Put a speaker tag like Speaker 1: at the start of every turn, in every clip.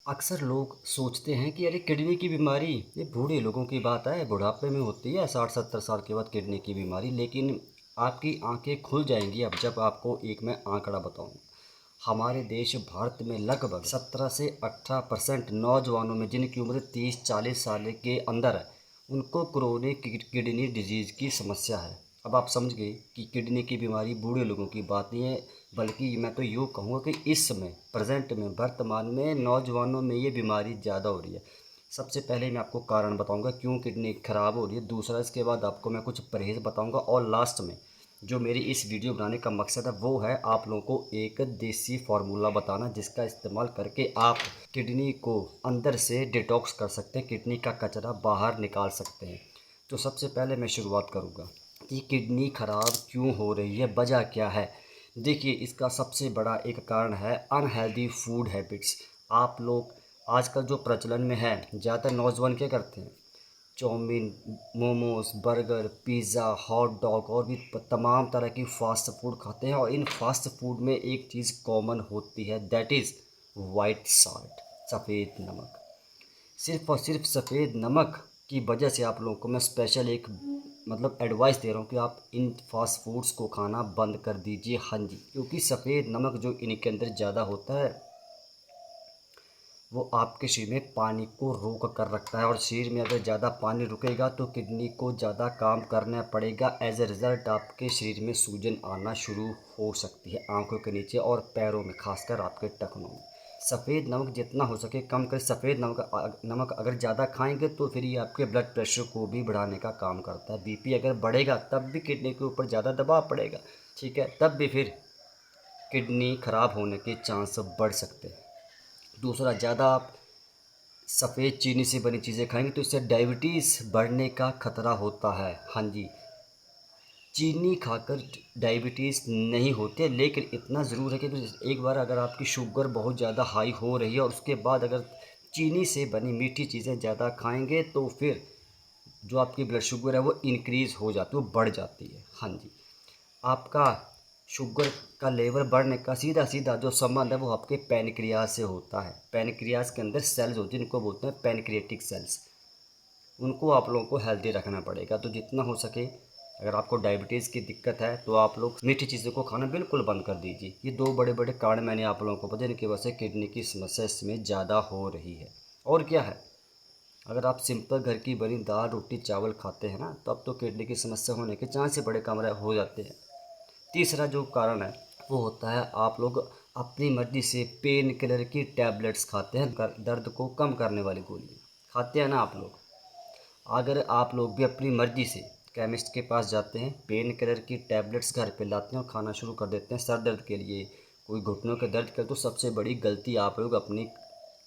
Speaker 1: अक्सर लोग सोचते हैं कि अरे किडनी की बीमारी ये बूढ़े लोगों की बात है, बुढ़ापे में होती है 60-70 साल के बाद किडनी की बीमारी। लेकिन आपकी आंखें खुल जाएंगी अब जब आपको एक मैं आंकड़ा बताऊं। हमारे देश भारत में लगभग 17 से 18% नौजवानों में जिनकी उम्र 30-40 साल के अंदर है, उनको क्रोनिक किडनी डिजीज़ की समस्या है। अब आप समझ गए कि किडनी की बीमारी बूढ़े लोगों की बात नहीं है, बल्कि मैं तो यूँ कहूँगा कि इस समय प्रेजेंट में वर्तमान में नौजवानों में ये बीमारी ज़्यादा हो रही है। सबसे पहले मैं आपको कारण बताऊंगा क्यों किडनी ख़राब हो रही है। दूसरा, इसके बाद आपको मैं कुछ परहेज़ बताऊंगा। और लास्ट में जो मेरी इस वीडियो बनाने का मकसद है वो है आप लोगों को एक देसी फार्मूला बताना, जिसका इस्तेमाल करके आप किडनी को अंदर से डिटॉक्स कर सकते हैं, किडनी का कचरा बाहर निकाल सकते हैं। तो सबसे पहले मैं शुरुआत करूँगा कि किडनी ख़राब क्यों हो रही है, वजह क्या है। देखिए, इसका सबसे बड़ा एक कारण है अनहेल्दी फूड हैबिट्स। आप लोग आजकल जो प्रचलन में है, ज़्यादातर नौजवान क्या करते हैं, chow mein, momos, burger, pizza, hot dog और भी तमाम तरह की फ़ास्ट फूड खाते हैं। और इन फ़ास्ट फूड में एक चीज़ कॉमन होती है, दैट इज़ वाइट साल्ट, सफ़ेद नमक। सिर्फ़ और सिर्फ सफ़ेद नमक की वजह से आप लोगों को मैं स्पेशल एक एडवाइस दे रहा हूँ कि आप इन फास्ट फूड्स को खाना बंद कर दीजिए। हाँ जी, क्योंकि सफ़ेद नमक जो इनके अंदर ज़्यादा होता है वो आपके शरीर में पानी को रोक कर रखता है, और शरीर में अगर ज़्यादा पानी रुकेगा तो किडनी को ज़्यादा काम करना पड़ेगा। एज ए रिज़ल्ट आपके शरीर में सूजन आना शुरू हो सकती है, आंखों के नीचे और पैरों में, खासकर आपके टखनों में। सफ़ेद नमक जितना हो सके कम करें। सफ़ेद नमक अगर ज़्यादा खाएंगे तो फिर ये आपके ब्लड प्रेशर को भी बढ़ाने का काम करता है। बीपी अगर बढ़ेगा तब भी किडनी के ऊपर ज़्यादा दबाव पड़ेगा, ठीक है, तब भी फिर किडनी ख़राब होने के चांस बढ़ सकते हैं। दूसरा, ज़्यादा आप सफ़ेद चीनी से बनी चीज़ें खाएंगे तो इससे डायबिटीज़ बढ़ने का खतरा होता है। हाँ जी, चीनी खाकर डायबिटीज़ नहीं होते, लेकिन इतना ज़रूर है कि एक बार अगर आपकी शुगर बहुत ज़्यादा हाई हो रही है और उसके बाद अगर चीनी से बनी मीठी चीज़ें ज़्यादा खाएंगे तो फिर जो आपकी ब्लड शुगर है वो इंक्रीज़ हो जाती है, वो बढ़ जाती है। हाँ जी, आपका शुगर का लेवल बढ़ने का सीधा सीधा जो संबंध है वो आपके पैनक्रियाज से होता है। पैनक्रियाज के अंदर सेल्स होती हैं जिनको बोलते हैं पैनक्रिएटिक सेल्स, उनको आप लोगों को हेल्दी रखना पड़ेगा। तो जितना हो सके, अगर आपको डायबिटीज़ की दिक्कत है तो आप लोग मीठी चीज़ों को खाना बिल्कुल बंद कर दीजिए। ये दो बड़े बड़े कारण मैंने आप लोगों को बताया, जिनकी वजह से किडनी की समस्या इसमें ज़्यादा हो रही है। और क्या है, अगर आप सिंपल घर की बनी दाल रोटी चावल खाते हैं ना, तो अब तो किडनी की समस्या होने के चांस से बड़े कम हो जाते हैं। तीसरा जो कारण है वो होता है आप लोग अपनी मर्ज़ी से पेन किलर की टैबलेट्स खाते हैं, दर्द को कम करने वाली गोलियाँ खाते हैं ना आप लोग। अगर आप लोग भी अपनी मर्ज़ी से केमिस्ट के पास जाते हैं, पेन किलर की टैबलेट्स घर पे लाते हैं और खाना शुरू कर देते हैं सर दर्द के लिए, कोई घुटनों के दर्द के, तो सबसे बड़ी गलती आप लोग अपनी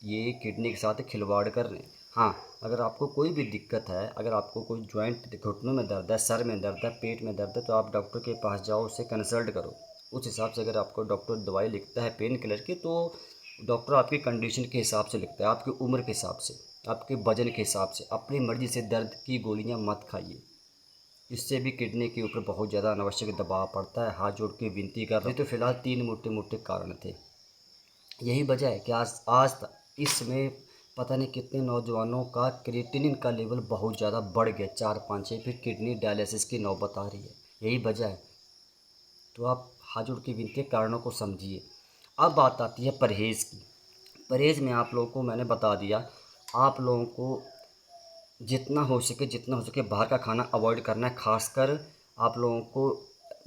Speaker 1: ये किडनी के साथ खिलवाड़ कर रहे हैं। हाँ, अगर आपको कोई भी दिक्कत है, अगर आपको कोई जॉइंट घुटनों में दर्द है, सर में दर्द है, पेट में दर्द है, तो आप डॉक्टर के पास जाओ, उससे कंसल्ट करो। उस हिसाब से अगर आपको डॉक्टर दवाई लिखता है पेन किलर की, तो डॉक्टर आपकी कंडीशन के हिसाब से लिखता है, आपकी उम्र के हिसाब से, आपके वजन के हिसाब से। अपनी मर्ज़ी से दर्द की गोलियां मत खाइए, इससे भी किडनी के ऊपर बहुत ज़्यादा अनावश्यक दबाव पड़ता है। हाथ जोड़ के विनती कर रहा हूँ। ये तो फिलहाल तीन मोटे मोटे कारण थे। यही वजह है कि आज तक इस समय पता नहीं कितने नौजवानों का क्रिएटिनिन का लेवल बहुत ज़्यादा बढ़ गया, 4-5 6, फिर किडनी डायलिसिस की नौबत आ रही है। यही वजह है। तो आप हाथ जोड़ के विनती कारणों को समझिए। अब बात आती है परहेज़ की। परहेज़ में आप लोगों को मैंने बता दिया, आप लोगों को जितना हो सके बाहर का खाना अवॉइड करना है। खासकर आप लोगों को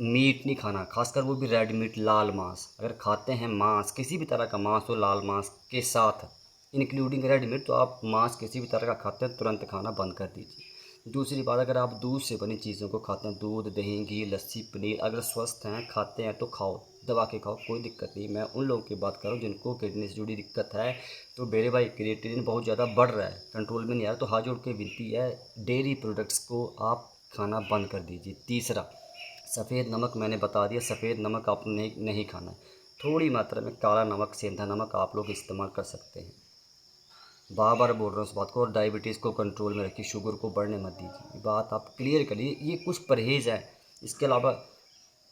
Speaker 1: मीट नहीं खाना, खासकर वो भी रेड मीट, लाल मांस। अगर खाते हैं मांस, किसी भी तरह का मांस हो, लाल मांस के साथ इंक्लूडिंग रेड मीट, तो आप मांस किसी भी तरह का खाते हैं तुरंत खाना बंद कर दीजिए। दूसरी बात, अगर आप दूध से बनी चीज़ों को खाते हैं, दूध, दही, घी, लस्सी, पनीर, अगर स्वस्थ हैं खाते हैं तो खाओ, दबा के खाओ, कोई दिक्कत नहीं। मैं उन लोगों की बात कर रहा हूँ जिनको किडनी से जुड़ी दिक्कत है। तो मेरे भाई, क्रिएटिनिन बहुत ज़्यादा बढ़ रहा है, कंट्रोल में नहीं आ रहा, तो हाथ जोड़ के विनती है, डेयरी प्रोडक्ट्स को आप खाना बंद कर दीजिए। तीसरा, सफ़ेद नमक मैंने बता दिया, सफ़ेद नमक आपने नहीं खाना है। थोड़ी मात्रा में काला नमक, सेंधा नमक आप लोग इस्तेमाल कर सकते हैं। बार बार बोल रहा हूँ इस बात को। और डायबिटीज़ को कंट्रोल में रखिए, शुगर को बढ़ने मत दीजिए। बात आप क्लियर करिए। ये कुछ परहेज़ है। इसके अलावा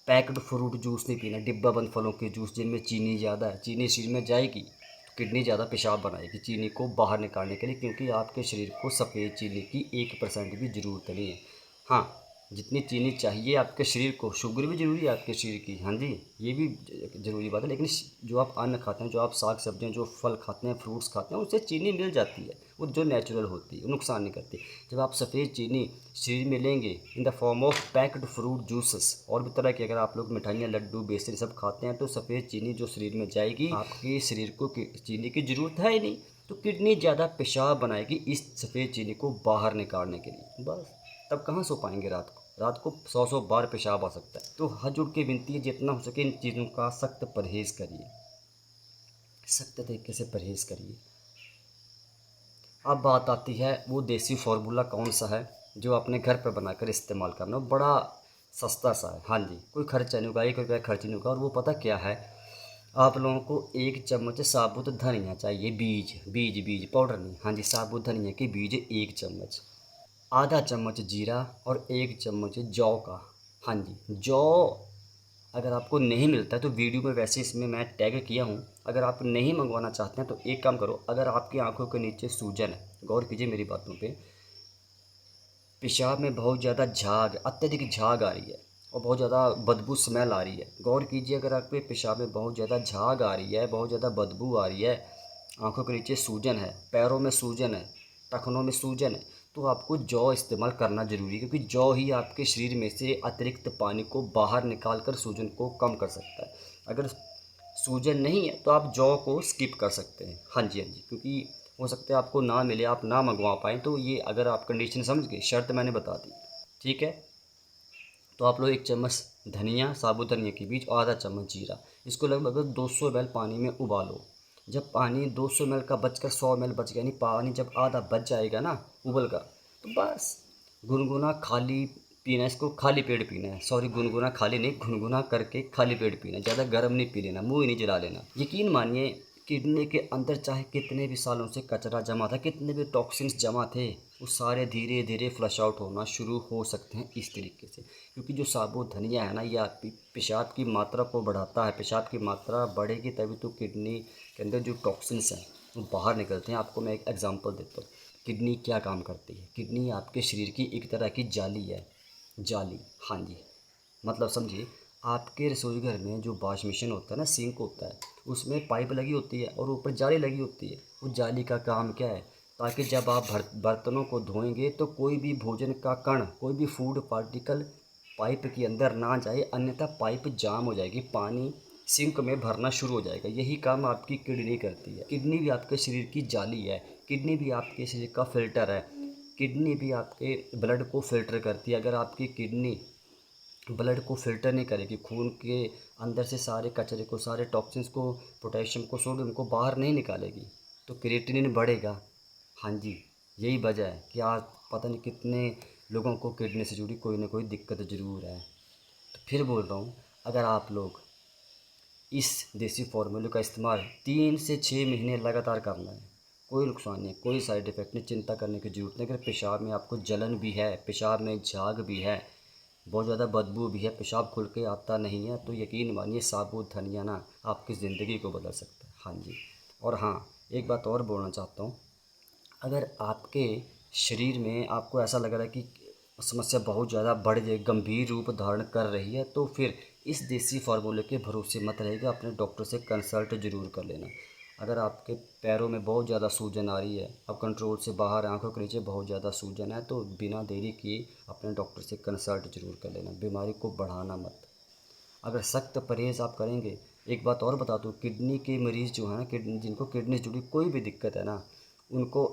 Speaker 1: पैक्ड फ्रूट जूस नहीं पीना, डिब्बा बंद फलों के जूस जिनमें चीनी ज़्यादा है। चीनी शरीर में जाएगी तो किडनी ज़्यादा पेशाब बनाएगी चीनी को बाहर निकालने के लिए, क्योंकि आपके शरीर को सफ़ेद चीनी की 1% भी ज़रूरत नहीं है। हाँ, जितनी चीनी चाहिए आपके शरीर को, शुगर भी ज़रूरी है आपके शरीर की, हाँ जी, ये भी ज़रूरी बात है। लेकिन जो आप अन्न खाते हैं, जो आप साग सब्जियाँ, जो फल खाते हैं, फ्रूट्स खाते हैं, उससे चीनी मिल जाती है, वो जो नेचुरल होती है, नुकसान नहीं करती। जब आप सफ़ेद चीनी शरीर में लेंगे in the form of packed fruit juices और भी तरह की, अगर आप लोग मिठाइयाँ, लड्डू, बेसन सब खाते हैं, तो सफ़ेद चीनी जो शरीर में जाएगी, आपके शरीर को चीनी की ज़रूरत है ही नहीं, तो किडनी ज़्यादा पेशाब बनाएगी इस सफ़ेद चीनी को बाहर निकालने के लिए। बस तब कहाँ सो पाएंगे रात को 100 बार पेशाब आ सकता है। तो हाथ जोड़ के विनती है, जितना हो सके इन चीज़ों का सख्त परहेज़ करिए, सख्त तरीके से परहेज़ करिए। अब बात आती है वो देसी फार्मूला कौन सा है जो अपने घर पर बनाकर इस्तेमाल करना, बड़ा सस्ता सा है। हाँ जी, कोई खर्चा नहीं होगा, 1 रुपया खर्च नहीं होगा। और वो पता क्या है, आप लोगों को 1 चम्मच साबुत धनिया चाहिए, बीज पाउडर नहीं, हाँ जी, साबुत धनिया के बीज 1 चम्मच, आधा चम्मच जीरा और 1 चम्मच जौ का। हाँ जी, जौ अगर आपको नहीं मिलता है तो वीडियो में वैसे इसमें मैं टैग किया हूँ, अगर आप नहीं मंगवाना चाहते हैं तो एक काम करो, अगर आपकी आंखों के नीचे सूजन है, गौर कीजिए मेरी बातों पे, पेशाब में बहुत ज़्यादा झाग, अत्यधिक झाग आ रही है और बहुत ज़्यादा बदबू स्मेल आ रही है, गौर कीजिए, अगर आपके पेशाब में बहुत ज़्यादा झाग आ रही है, बहुत ज़्यादा बदबू आ रही है, आंखों के नीचे सूजन है, पैरों में सूजन है, टखनों में सूजन है, तो आपको जौ इस्तेमाल करना ज़रूरी है, क्योंकि जौ ही आपके शरीर में से अतिरिक्त पानी को बाहर निकाल कर सूजन को कम कर सकता है। अगर सूजन नहीं है तो आप जौ को स्किप कर सकते हैं। हाँ जी, हाँ जी, क्योंकि हो सकता है आपको ना मिले, आप ना मंगवा पाएँ, तो ये अगर आप कंडीशन समझ गए, शर्त मैंने बता दी, ठीक है। तो आप लोग 1 चम्मच धनिया, साबुत धनिया के बीज और आधा चम्मच जीरा, इसको लगभग 200 ml पानी में उबालो। जब पानी 200 ml का बचकर 100 ml बच गया, यानी पानी जब आधा बच जाएगा ना उबल कर, तो बस गुनगुना खाली पीना है, इसको खाली पेट पीना है। सॉरी, गुनगुना खाली नहीं, गुनगुना करके खाली पेट पीना है, ज़्यादा गर्म नहीं पी लेना, मुँह ही नहीं जला लेना। यकीन मानिए, किडनी के अंदर चाहे कितने भी सालों से कचरा जमा था, कितने भी टॉक्सिन्स जमा थे, वो सारे धीरे धीरे फ्लश आउट होना शुरू हो सकते हैं इस तरीके से। क्योंकि जो साबुत धनिया है ना, ये आपकी पेशाब की मात्रा को बढ़ाता है, पेशाब की मात्रा बढ़ेगी तभी तो किडनी के अंदर जो टॉक्सिन्स हैं वो बाहर निकलते हैं। आपको मैं एक एग्जांपल देता हूँ, किडनी क्या काम करती है। किडनी आपके शरीर की एक तरह की जाली है, जाली, हाँ जी, मतलब समझिए, आपके रसोई घर में जो वॉश मशीन होता है ना, सिंक होता है, उसमें पाइप लगी होती है और ऊपर जाली लगी होती है। उस जाली का काम क्या है, ताकि जब आप बर्तनों को धोएंगे तो कोई भी भोजन का कण, कोई भी फूड पार्टिकल पाइप के अंदर ना जाए, अन्यथा पाइप जाम हो जाएगी, पानी सिंक में भरना शुरू हो जाएगा। यही काम आपकी किडनी करती है। किडनी भी आपके शरीर की जाली है, किडनी भी आपके शरीर का फिल्टर है, किडनी भी आपके ब्लड को फिल्टर करती है। अगर आपकी किडनी ब्लड को फ़िल्टर नहीं करेगी, खून के अंदर से सारे कचरे को, सारे टॉक्सिन्स को, पोटेशियम को, सोडियम को बाहर नहीं निकालेगी, तो क्रिएटिनिन बढ़ेगा। हाँ जी, यही वजह है कि आज पता नहीं कितने लोगों को किडनी से जुड़ी कोई ना कोई दिक्कत ज़रूर है। तो फिर बोल रहा हूँ, अगर आप लोग इस देसी फार्मूले का इस्तेमाल 3 से 6 महीने लगातार करना है, कोई नुकसान नहीं, कोई साइड इफ़ेक्ट नहीं, चिंता करने की ज़रूरत नहीं। अगर पेशाब में आपको जलन भी है, पेशाब में झाग भी है, बहुत ज़्यादा बदबू भी है, पेशाब खुल के आता नहीं है, तो यकीन मानिए साबुत धनिया ना आपकी ज़िंदगी को बदल सकता है। हाँ जी, और हाँ, एक बात और बोलना चाहता हूँ, अगर आपके शरीर में आपको ऐसा लग रहा है कि समस्या बहुत ज़्यादा बढ़ जाए, गंभीर रूप धारण कर रही है, तो फिर इस देसी फार्मूले के भरोसे मत रहिएगा, अपने डॉक्टर से कंसल्ट ज़रूर कर लेना। अगर आपके पैरों में बहुत ज़्यादा सूजन आ रही है, अब कंट्रोल से बाहर, आंखों के नीचे बहुत ज़्यादा सूजन है, तो बिना देरी किए अपने डॉक्टर से कंसल्ट ज़रूर कर लेना, बीमारी को बढ़ाना मत। अगर सख्त परहेज़ आप करेंगे, एक बात और बता दूँ, किडनी के मरीज़ जो हैं ना, किडनी जिनको किडनी से जुड़ी कोई भी दिक्कत है ना, उनको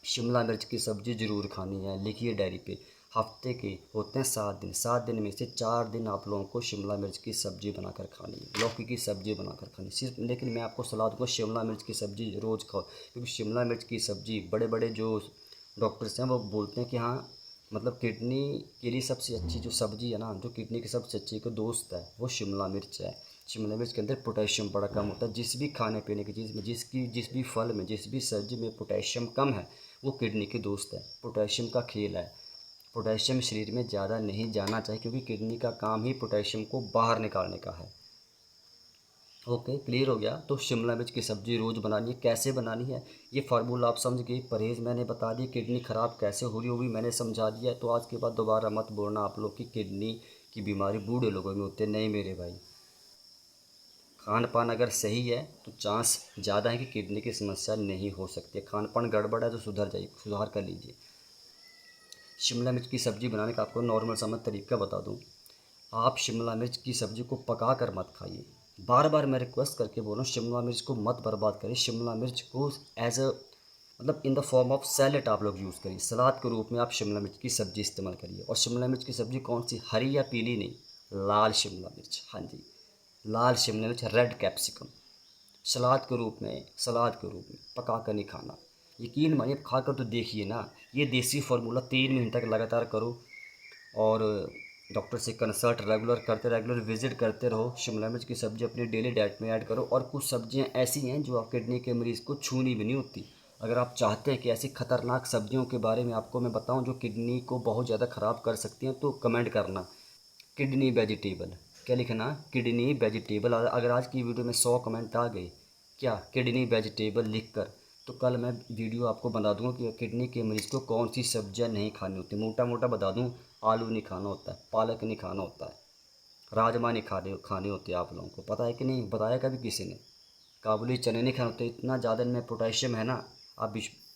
Speaker 1: शिमला मिर्च की सब्ज़ी ज़रूर खानी है। लिखिए डायरी पे, हफ्ते के होते हैं 7 दिन, 7 दिन में से 4 दिन आप लोगों को शिमला मिर्च की सब्ज़ी बनाकर खानी है, लौकी की सब्ज़ी बनाकर खानी सिर्फ। लेकिन मैं आपको सलाह दूँगा, शिमला मिर्च की सब्ज़ी रोज़ खाओ, क्योंकि शिमला मिर्च की सब्ज़ी बड़े बड़े जो डॉक्टर्स हैं वो बोलते हैं कि हाँ, मतलब किडनी के लिए सबसे अच्छी जो सब्ज़ी है ना, जो किडनी की सबसे अच्छी को दोस्त है, वो शिमला मिर्च है। शिमला मिर्च के अंदर पोटेशियम बड़ा कम होता है। जिस भी खाने पीने की चीज़ में, जिस भी फल में, जिस भी सब्ज़ी में पोटेशियम कम है, वो किडनी के दोस्त है। पोटेशियम का खेल है, पोटेशियम शरीर में ज़्यादा नहीं जाना चाहिए, क्योंकि किडनी का काम ही पोटेशियम को बाहर निकालने का है। ओके, क्लियर हो गया। तो शिमला मिर्च की सब्ज़ी रोज़ बनानी है, कैसे बनानी है ये फार्मूला आप समझ गए। परहेज़ मैंने बता दिया, किडनी ख़राब कैसे हो रही होगी मैंने समझा दिया है। तो आज के बाद दोबारा मत बोलना आप लोग की किडनी की बीमारी बूढ़े लोगों में होती है। नहीं मेरे भाई, खान पान अगर सही है तो चांस ज़्यादा है कि किडनी की समस्या नहीं हो सकती है। खान पान गड़बड़ है तो सुधर जाइए, सुधार कर लीजिए। शिमला मिर्च की सब्ज़ी बनाने का आपको नॉर्मल सा मैं तरीका बता दूं। आप शिमला मिर्च की सब्ज़ी को पका कर मत खाइए। बार बार मैं रिक्वेस्ट करके बोल रहा हूँ, शिमला मिर्च को मत बर्बाद करिए। शिमला मिर्च को एज अ मतलब in the form of salad आप लोग यूज़ करिए। सलाद के रूप में आप शिमला मिर्च की सब्ज़ी इस्तेमाल करिए। और शिमला मिर्च की सब्ज़ी कौन सी, हरी या पीली नहीं, लाल शिमला मिर्च। हाँ जी, लाल शिमला मिर्च, रेड कैप्सिकम। सलाद के रूप में पका कर नहीं खाना। यकीन मानिए, आप खा कर तो देखिए ना। ये देसी फार्मूला 3 महीने तक लगातार करो और डॉक्टर से कंसल्ट रेगुलर विजिट करते रहो। शिमला मिर्च की सब्ज़ी अपनी डेली डाइट में ऐड करो। और कुछ सब्जियां ऐसी हैं जो आप किडनी के मरीज़ को छूनी भी नहीं होती। अगर आप चाहते हैं कि ऐसी खतरनाक सब्जियों के बारे में आपको मैं बताऊं जो किडनी को बहुत ज़्यादा ख़राब कर सकती हैं, तो कमेंट करना किडनी वेजिटेबल। क्या लिखना, किडनी वेजिटेबल। अगर आज की वीडियो में 100 कमेंट आ गए क्या किडनी वेजिटेबल लिख कर, तो कल मैं वीडियो आपको बता दूंगा कि किडनी के मरीज़ को कौन सी सब्जियां नहीं खानी होती। मोटा मोटा बता दूं, आलू नहीं खाना होता है, पालक नहीं खाना होता है, राजमा नहीं खाने होते। आप लोगों को पता है कि नहीं, बताया कभी किसी ने। काबुली चने नहीं खाने होते। इतना ज़्यादा इनमें पोटेशियम है ना। आप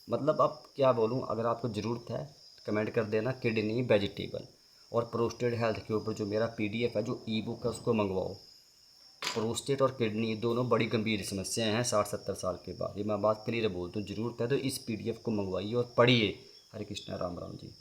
Speaker 1: मतलब अब क्या बोलूँ, अगर आपको ज़रूरत है तो कमेंट कर देना किडनी वेजिटेबल। और प्रोस्टेट हेल्थ के ऊपर जो मेरा पीडीएफ है, जो ई बुक है, उसको मंगवाओ। प्रोस्टेट और किडनी दोनों बड़ी गंभीर समस्याएं हैं 60-70 साल के बाद। ये मैं बात क्लियर बोलता हूँ, ज़रूरत है तो इस पीडीएफ को मंगवाइए और पढ़िए। हरे कृष्णा, राम राम जी।